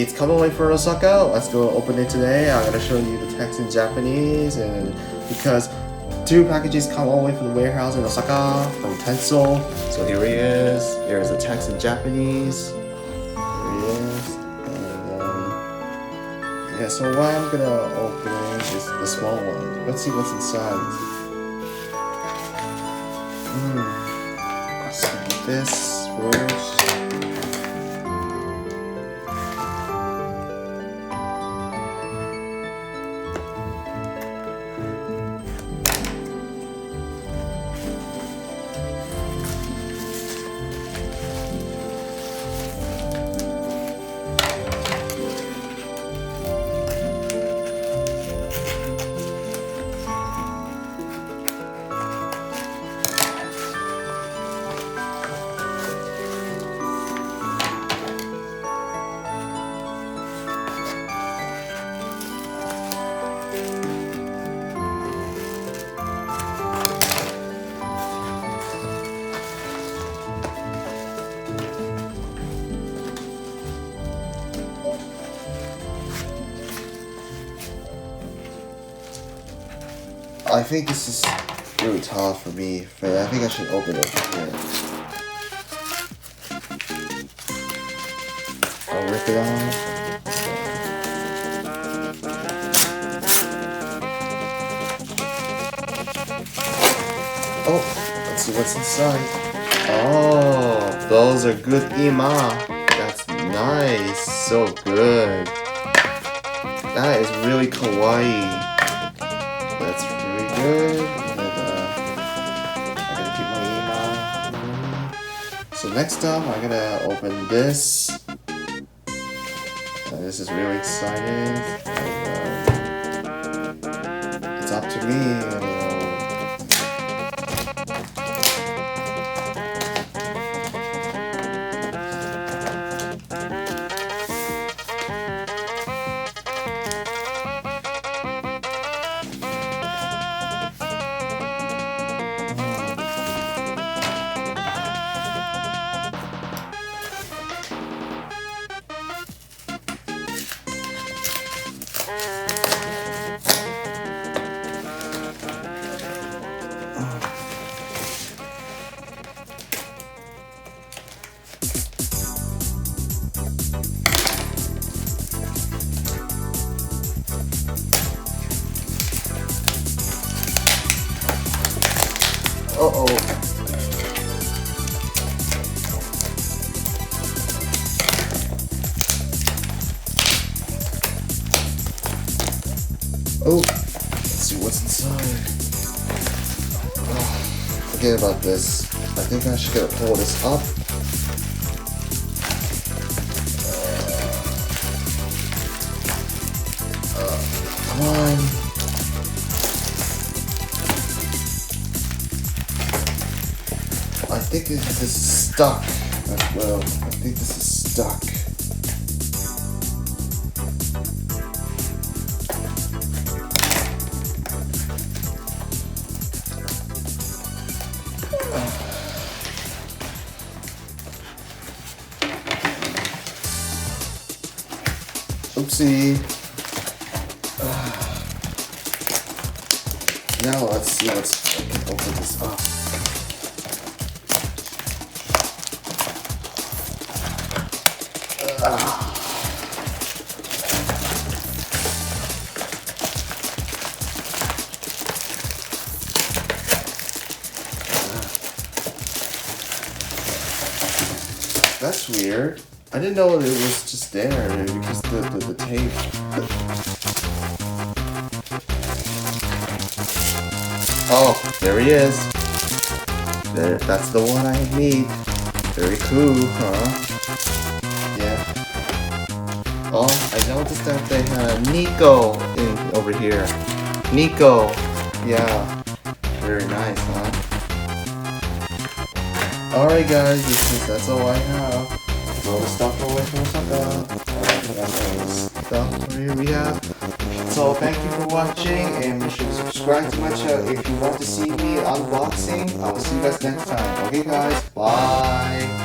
it's coming away for Osaka. Let's go open it today. I'm gonna show you the text in Japanese, and because 2 packages come all the way from the warehouse in Osaka from Tenso. So here he is. Here's the text in Japanese. Here he is. And yeah, so what I'm gonna open is the small one. Let's see what's inside. Let's see this first. I think this is really tough for me, but I think I should open it here. I'll rip it off. Oh, let's see what's inside. Oh, those are good ima. That's nice, so good. That is really kawaii. That's really good. And I'm gonna keep my email. So next up, I'm gonna open this. This is really exciting. And, it's up to me. Uh-oh. Oh, let's see what's inside. Oh, forget about this. I think I should pull this up. Come on. I think this is stuck as well. I think this is stuck. Oopsie. Now let's see I can open this up. That's weird. I didn't know it was just there because the tape. Oh, there he is. There, that's the one I need. Very cool, huh? Yeah. Oh, I noticed that they had Nico over here. Nico. Yeah. Very nice, huh? Alright guys, that's all I have. All the stuff away from stuff here we have. So thank you for watching, and make sure to subscribe to my channel if you want to see me unboxing. I will see you guys next time. Okay guys, bye.